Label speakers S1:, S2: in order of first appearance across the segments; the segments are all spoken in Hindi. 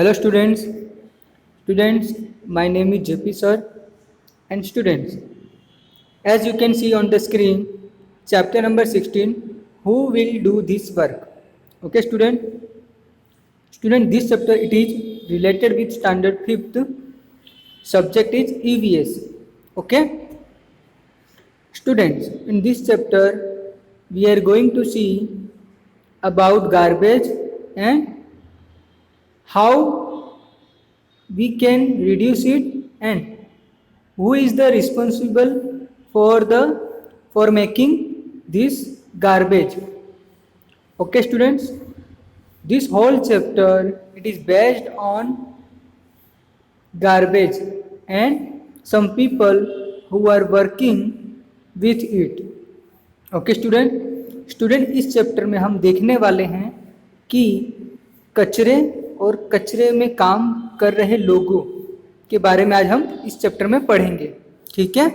S1: Hello students. Students, my name is JP sir and students. As you can see on the screen, chapter number 16, who will do this work? Okay student. Student, this chapter it is related with standard 5th. Subject is EVS. Okay. Students, in this chapter we are going to see about garbage and how we can reduce it and who is the responsible for making this garbage. Okay students, this whole chapter it is based on garbage and some people who are working with it. Okay student इस चैप्टर में हम देखने वाले हैं कि कचरे और कचरे में काम कर रहे लोगों के बारे में आज हम इस चैप्टर में पढ़ेंगे। ठीक है,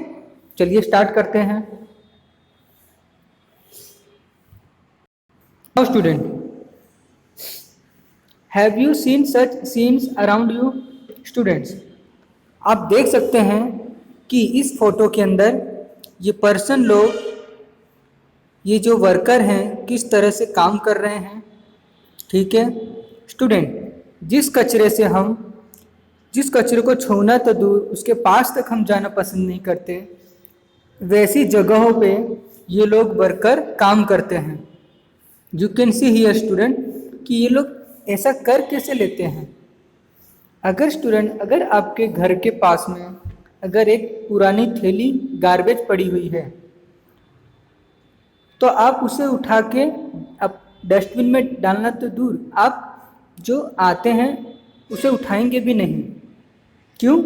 S1: चलिए स्टार्ट करते हैं। Now student, have you seen such scenes around you? Students, आप देख सकते हैं कि इस फोटो के अंदर ये पर्सन लोग, ये जो वर्कर हैं, किस तरह से काम कर रहे हैं। ठीक है स्टूडेंट, जिस कचरे को छूना तो दूर, उसके पास तक हम जाना पसंद नहीं करते, वैसी जगहों पे ये लोग वर्कर काम करते हैं। You can see here student कि ये लोग ऐसा कर कैसे लेते हैं। अगर आपके घर के पास में अगर एक पुरानी थैली गार्बेज पड़ी हुई है तो आप उसे उठा के अब डस्टबिन में डालना तो दूर, आप जो आते हैं उसे उठाएंगे भी नहीं। क्यों?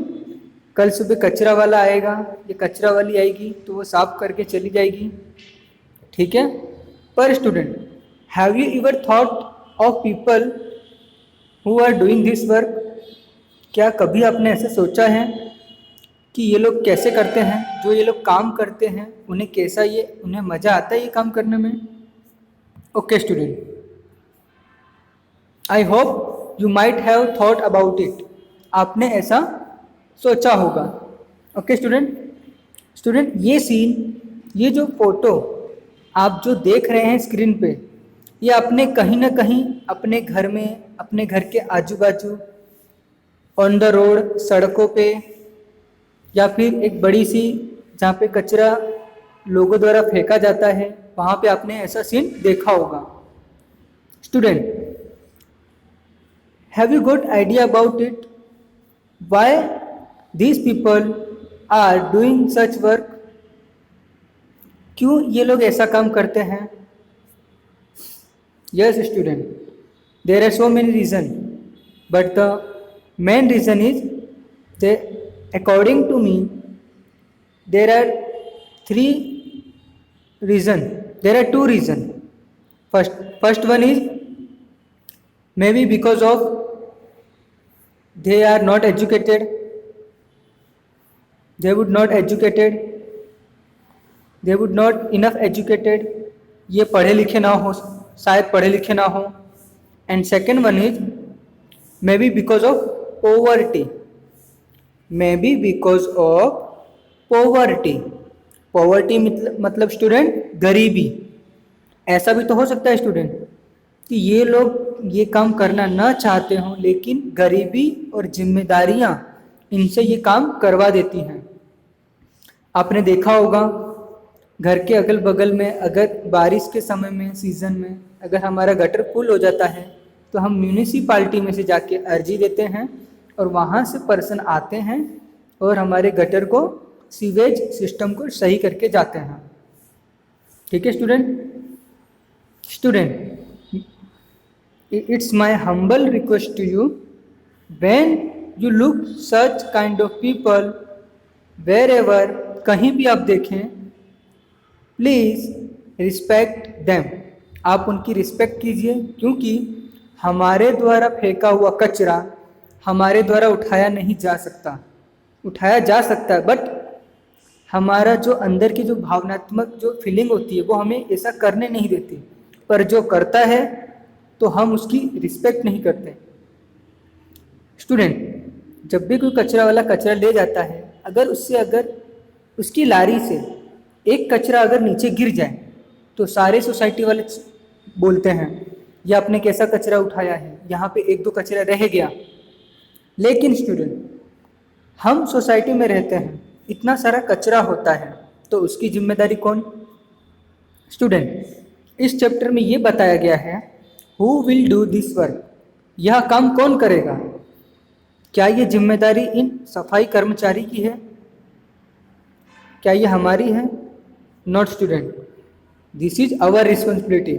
S1: कल सुबह कचरा वाला आएगा या कचरा वाली आएगी तो वो साफ करके चली जाएगी। ठीक है, पर student, have you ever thought of people who are doing this work? क्या कभी आपने ऐसे सोचा है कि ये लोग कैसे करते हैं, जो ये लोग काम करते हैं उन्हें कैसा उन्हें मज़ा आता है ये काम करने में? Okay student, I hope you might have thought about it. आपने ऐसा सोचा होगा। ओके स्टूडेंट, ये सीन, ये जो फोटो आप जो देख रहे हैं स्क्रीन पे, ये आपने कहीं ना कहीं अपने घर में, अपने घर के आजू बाजू, ऑन द रोड, सड़कों पे, या फिर एक बड़ी सी जहाँ पे कचरा लोगों द्वारा फेंका जाता है, वहाँ पे आपने ऐसा सीन देखा होगा। Student, have you got idea about it why these people are doing such work? क्यों ये लोग ऐसा काम करते हैं? Yes student, there are so many reason, but the main reason is they, according to me, there are two reasons. First one is maybe because of they are not educated, they would not enough educated, ये पढ़े लिखे ना हो, शायद पढ़े लिखे ना हो। And second one is maybe because of poverty. Maybe because of poverty. Poverty मतलब स्टूडेंट गरीबी। ऐसा भी तो हो सकता है स्टूडेंट कि ये लोग ये काम करना ना चाहते हों, लेकिन गरीबी और जिम्मेदारियां इनसे ये काम करवा देती हैं। आपने देखा होगा घर के अगल बगल में, अगर बारिश के समय में, सीज़न में अगर हमारा गटर फुल हो जाता है तो हम म्यूनिसिपालिटी में से जाके अर्जी देते हैं और वहाँ से पर्सन आते हैं और हमारे गटर को, सीवेज सिस्टम को सही करके जाते हैं। ठीक है student, it's my humble request to you, when you look such kind of people wherever, कहीं भी आप देखें, प्लीज़ रिस्पेक्ट देम। आप उनकी रिस्पेक्ट कीजिए, क्योंकि हमारे द्वारा फेंका हुआ कचरा हमारे द्वारा उठाया जा सकता है, बट हमारा जो अंदर की जो भावनात्मक जो फीलिंग होती है वो हमें ऐसा करने नहीं देती। पर जो करता है तो हम उसकी रिस्पेक्ट नहीं करते। स्टूडेंट, जब भी कोई कचरा वाला कचरा ले जाता है, अगर उसकी लारी से एक कचरा अगर नीचे गिर जाए तो सारे सोसाइटी वाले बोलते हैं ये आपने कैसा कचरा उठाया है, यहाँ पे एक दो कचरा रह गया। लेकिन स्टूडेंट, हम सोसाइटी में रहते हैं, इतना सारा कचरा होता है, तो उसकी जिम्मेदारी कौन? स्टूडेंट, इस चैप्टर में ये बताया गया है who will do this work, यह काम कौन करेगा। क्या ये जिम्मेदारी इन सफाई कर्मचारी की है? क्या ये हमारी है? Not student, this is our responsibility.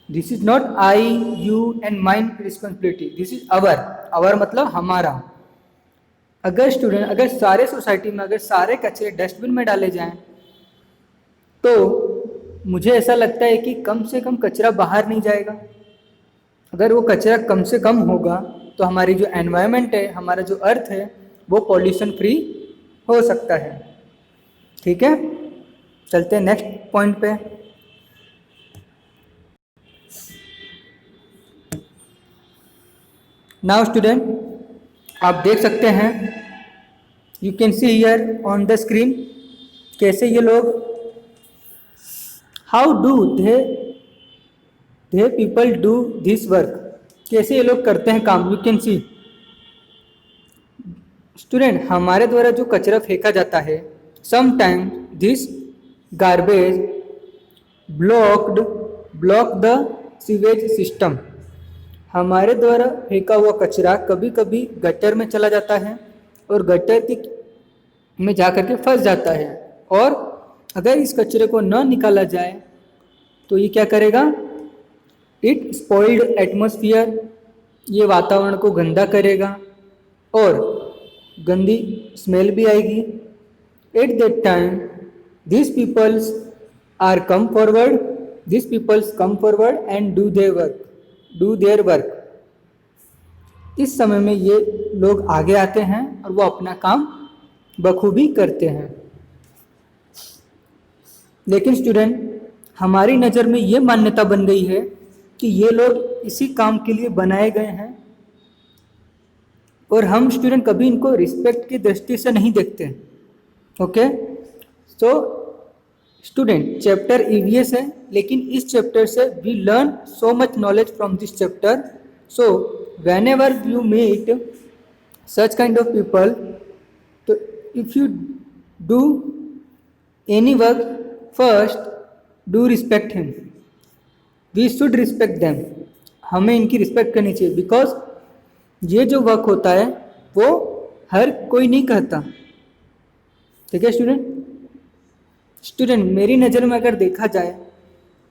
S1: This is not I, you and mine responsibility, this is our मतलब हमारा। अगर सारे सोसाइटी में अगर सारे कचरे डस्टबिन में डाले जाएं तो मुझे ऐसा लगता है कि कम से कम कचरा बाहर नहीं जाएगा। अगर वो कचरा कम से कम होगा तो हमारी जो एनवायरनमेंट है, हमारा जो अर्थ है, वो पॉल्यूशन फ्री हो सकता है। ठीक है, चलते हैं नेक्स्ट पॉइंट पे। नाउ स्टूडेंट, आप देख सकते हैं, you can see here on the screen कैसे ये लोग how do they people do this work, कैसे ये लोग करते हैं काम। यू कैन सी स्टूडेंट, हमारे द्वारा जो कचरा फेंका जाता है, sometimes this garbage block the sewage system. हमारे द्वारा फेंका हुआ कचरा कभी कभी गटर में चला जाता है और गटर में जाकर के फंस जाता है, और अगर इस कचरे को न निकाला जाए तो ये क्या करेगा? इट स्पॉइल्ड एटमॉस्फेयर, ये वातावरण को गंदा करेगा और गंदी स्मेल भी आएगी। At that time this peoples come forward and do their work. इस समय में ये लोग आगे आते हैं और वो अपना काम बखूबी करते हैं। लेकिन स्टूडेंट, हमारी नज़र में ये मान्यता बन गई है कि ये लोग इसी काम के लिए बनाए गए हैं, और हम स्टूडेंट कभी इनको रिस्पेक्ट की दृष्टि से नहीं देखते। Okay, so student, chapter EVS है, लेकिन इस चैप्टर से we learn so much knowledge from this chapter. So whenever you meet such kind of people, तो if you do any work, first do respect him, we should respect them, हमें इनकी रिस्पेक्ट करनी चाहिए, बिकॉज ये जो वर्क होता है वो हर कोई नहीं कहता। ठीक है स्टूडेंट, मेरी नज़र में अगर देखा जाए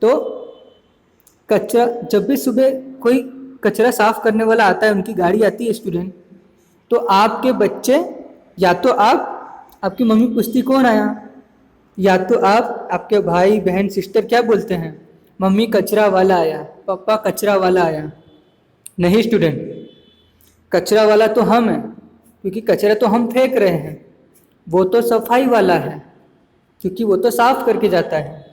S1: तो कचरा, जब भी सुबह कोई कचरा साफ करने वाला आता है, उनकी गाड़ी आती है स्टूडेंट, तो आपके बच्चे या तो आपकी मम्मी पूछती कौन आया, या तो आपके भाई बहन सिस्टर क्या बोलते हैं? मम्मी कचरा वाला आया, पापा कचरा वाला आया। नहीं स्टूडेंट, कचरा वाला तो हम हैं, क्योंकि कचरा तो हम फेंक रहे हैं। वो तो सफाई वाला है, क्योंकि वो तो साफ करके जाता है।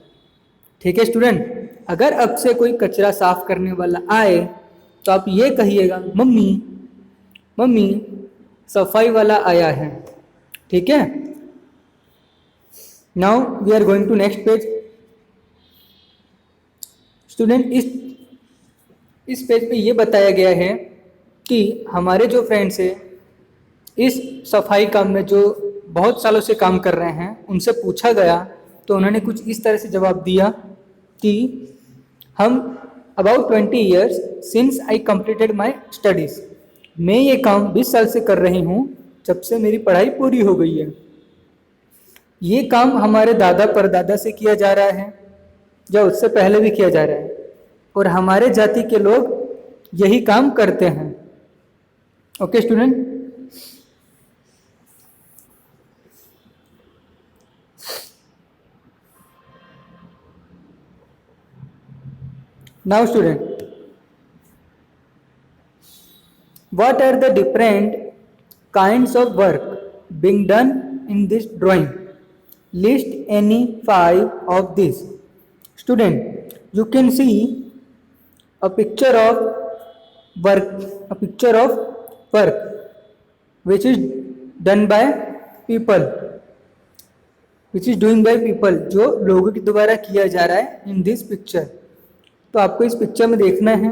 S1: ठीक है स्टूडेंट, अगर अब से कोई कचरा साफ करने वाला आए तो आप ये कहिएगा, मम्मी सफाई वाला आया है। ठीक है, now we are going to next page. Student, इस पेज पे ये बताया गया है कि हमारे जो फ्रेंड्स हैं इस सफाई काम में जो बहुत सालों से काम कर रहे हैं, उनसे पूछा गया तो उन्होंने कुछ इस तरह से जवाब दिया कि हम about 20 years since I completed my studies, मैं ये काम 20 साल से कर रही हूँ, जब से मेरी पढ़ाई पूरी हो गई है। ये काम हमारे दादा परदादा से किया जा रहा है या उससे पहले भी किया जा रहा है, और हमारे जाति के लोग यही काम करते हैं। Okay student, now student, what are the different kinds of work being done in this drawing? List any 5 of these. Student, you can see a picture of work, which is done by people, which is doing by people, जो लोगों के द्वारा किया जा रहा है इन दिस पिक्चर। तो आपको इस पिक्चर में देखना है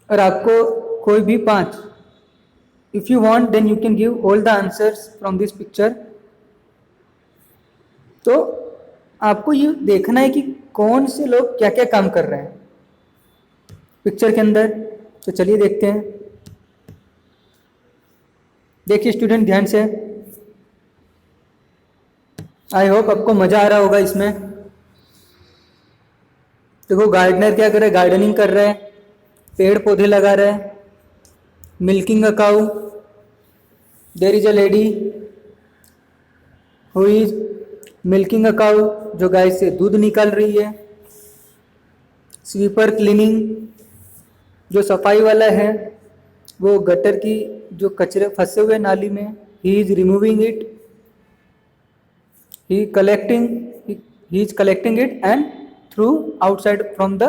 S1: और आपको कोई भी 5, if you want then you can give all the answers from this picture. तो आपको ये देखना है कि कौन से लोग क्या क्या काम कर रहे हैं पिक्चर के अंदर। तो चलिए देखते हैं। देखिए स्टूडेंट ध्यान से, आई होप आपको मजा आ रहा होगा इसमें। देखो गार्डनर क्या कर रहा है, गार्डनिंग कर रहा है, पेड़ पौधे लगा रहा है। Milking a cow, there is a lady who is milking a cow, जो गाय से दूध निकाल रही है। स्वीपर क्लीनिंग, जो सफाई वाला है वो गटर की जो कचरे फंसे हुए नाली में, he is removing it, he is collecting it and through outside from the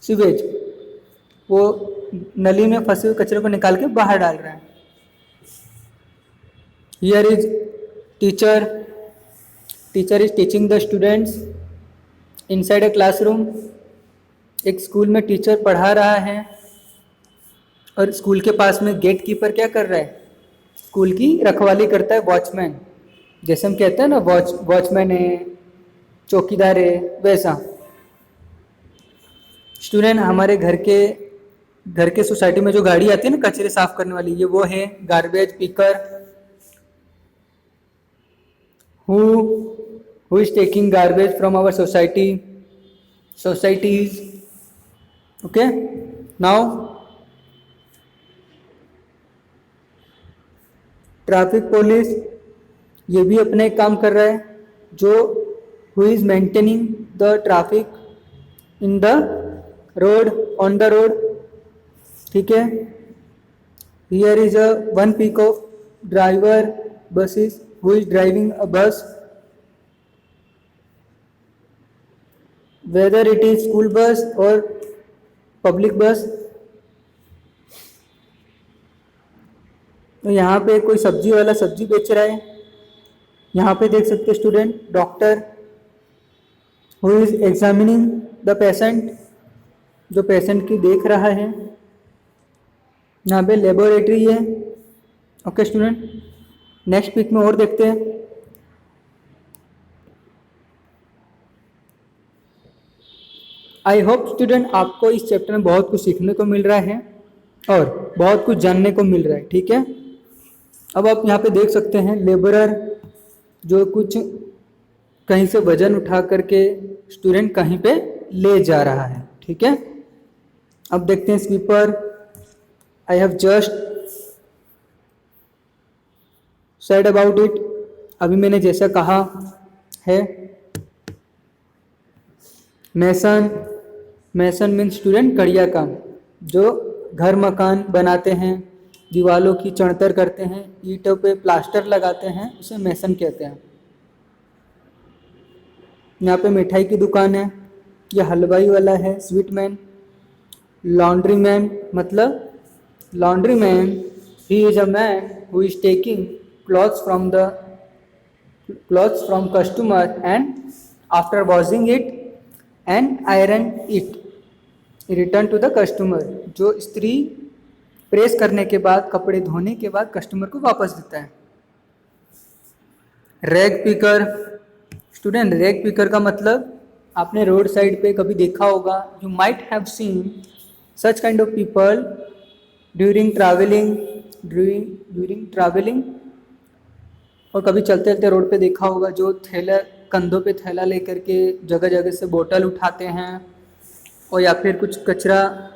S1: sewage, वो नली में फंसे हुए कचरे को निकाल के बाहर डाल रहा है। Here is teacher is teaching the students inside a classroom। एक स्कूल में टीचर पढ़ा रहा है और स्कूल के पास में गेट कीपर क्या कर रहा है, स्कूल की रखवाली करता है, वॉचमैन। जैसे हम कहते हैं ना वॉचमैन है, चौकीदार है, वैसा। स्टूडेंट हमारे घर के सोसाइटी में जो गाड़ी आती है ना कचरे साफ करने वाली, ये वो है garbage picker. Who is taking garbage from our societies. Okay, now traffic police, ये भी अपने काम कर रहा है, जो who is maintaining the traffic in the road, on the road. ठीक है, here is a one pick of driver buses, who is driving a bus, whether it is school bus और पब्लिक बस। तो यहाँ पे कोई सब्जी वाला सब्जी बेच रहा है। यहाँ पे देख सकते student, doctor who is examining the patient, जो पेशेंट की देख रहा है। यहाँ पे लेबोरेटरी है। ओके स्टूडेंट, नेक्स्ट पिक में और देखते हैं। आई होप स्टूडेंट आपको इस चैप्टर में बहुत कुछ सीखने को मिल रहा है और बहुत कुछ जानने को मिल रहा है। ठीक है, अब आप यहाँ पे देख सकते हैं लेबरर, जो कुछ कहीं से वजन उठा करके स्टूडेंट कहीं पे ले जा रहा है। ठीक है, अब देखते हैं sweeper. I have just said about it, अभी मैंने जैसा कहा है। मैसन मीन्स स्टूडेंट कड़िया काम, जो घर मकान बनाते हैं, दीवालों की चढ़तर करते हैं, ईंटों पे प्लास्टर लगाते हैं, उसे मैसन कहते हैं। यहाँ पे मिठाई की दुकान है, ये हलवाई वाला है, स्वीटमैन। लॉन्ड्री मैन, मतलब laundry man, he is a man who is taking clothes from customer and after washing it and iron it return to the customer, जो इस्त्री प्रेस करने के बाद, कपड़े धोने के बाद कस्टमर को वापस देता है। Rag picker, student rag picker का मतलब आपने रोड साइड पे कभी देखा होगा, you might have seen such kind of people during travelling, और कभी चलते चलते रोड पे देखा होगा, जो थैला कंधों पे थैला लेकर के जगह जगह से बोतल उठाते हैं, और या फिर कुछ कचरा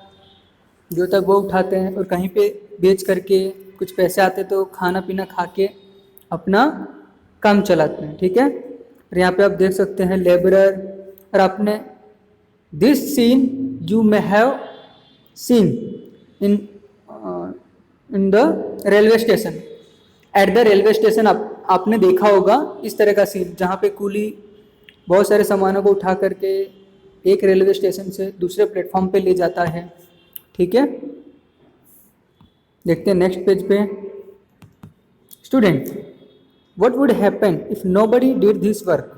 S1: जो तक वो उठाते हैं और कहीं पे बेच करके कुछ पैसे आते तो खाना पीना खा के अपना काम चलाते हैं। ठीक है, और यहाँ पे आप देख सकते हैं लेबरर। और आपने this seen you may have seen in the railway station, at the railway station आपने देखा होगा इस तरह का सीन, जहाँ पे कूली बहुत सारे सामानों को उठा करके एक रेलवे स्टेशन से दूसरे प्लेटफॉर्म पे ले जाता है। ठीक है, देखते हैं नेक्स्ट पेज पे। Student, what would happen if nobody did this work?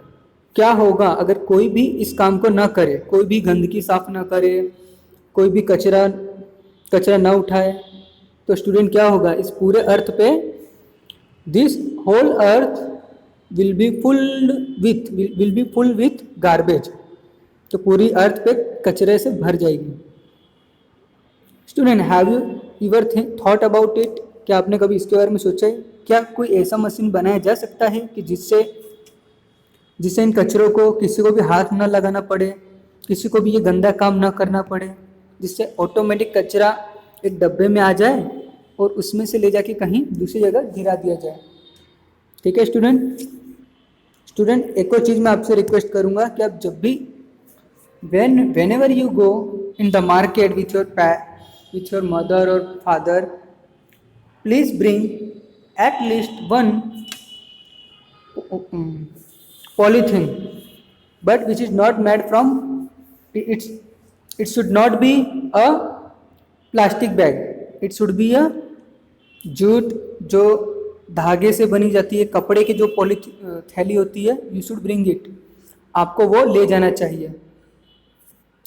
S1: क्या होगा अगर कोई भी इस काम को ना करे, कोई भी गंदगी साफ ना करे, कोई भी कचरा कचरा ना उठाए? तो स्टूडेंट क्या होगा, इस पूरे अर्थ पे this whole earth will be full with garbage. तो पूरी अर्थ पे कचरे से भर जाएगी। Student, have you ever thought about it? क्या आपने कभी इसके बारे में सोचा है? क्या कोई ऐसा मशीन बनाया जा सकता है कि जिससे इन कचरों को किसी को भी हाथ न लगाना पड़े, किसी को भी ये गंदा काम ना करना पड़े, जिससे ऑटोमेटिक कचरा एक डब्बे में आ जाए और उसमें से ले जाके कहीं दूसरी जगह गिरा दिया जाए? ठीक है स्टूडेंट, एक और चीज़ मैं आपसे रिक्वेस्ट करूँगा कि आप जब भी whenever you go in the market with your mother or father, please bring at least one polythene, but which is not made from it should not be a plastic bag, it should be a jute, जो धागे से बनी जाती है, कपड़े की जो थैली होती है, यू शुड ब्रिंग इट, आपको वो ले जाना चाहिए।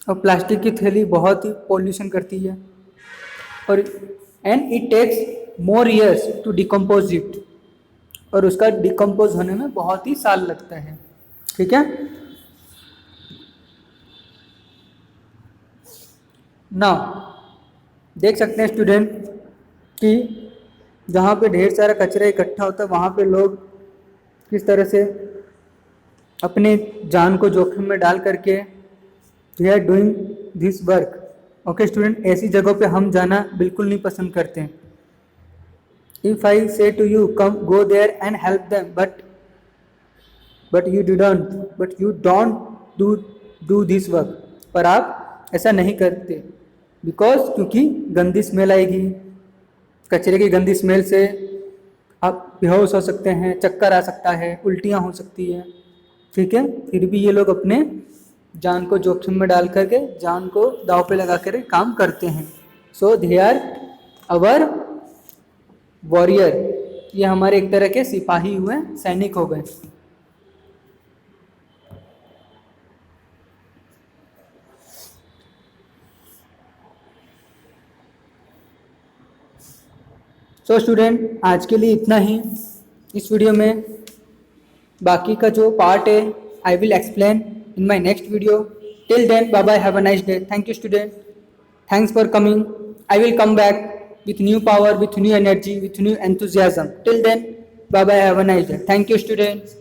S1: और प्लास्टिक की थैली बहुत ही पॉल्यूशन करती है और and it takes more years to decompose it, और उसका डिकम्पोज होने में बहुत ही साल लगता है। ठीक है, नाउ देख सकते हैं स्टूडेंट कि जहाँ पे ढेर सारा कचरा इकट्ठा होता है वहाँ पे लोग किस तरह से अपने जान को जोखिम में डाल करके we are doing this work. Okay student, ऐसी जगहों पे हम जाना बिल्कुल नहीं पसंद करते हैं। If I say to you come go there and help them, but you don't do this work, पर आप ऐसा नहीं करते बिकॉज क्योंकि गंदी स्मेल आएगी, कचरे की गंदी स्मेल से आप बेहोश हो सकते हैं, चक्कर आ सकता है, उल्टियाँ हो सकती है। ठीक है, फिर भी ये लोग अपने जान को जोखिम में डाल करके, जान को दांव पे लगा कर काम करते हैं। सो दे आर अवर वॉरियर, ये हमारे एक तरह के सिपाही हुए, सैनिक हो गए। सो स्टूडेंट, आज के लिए इतना ही इस वीडियो में। बाकी का जो पार्ट है I will explain in my next video. Till then, bye bye, have a nice day. Thank you student, thanks for coming. I will come back with new power, with new energy, with new enthusiasm. Till then, bye bye, have a nice day. Thank you students.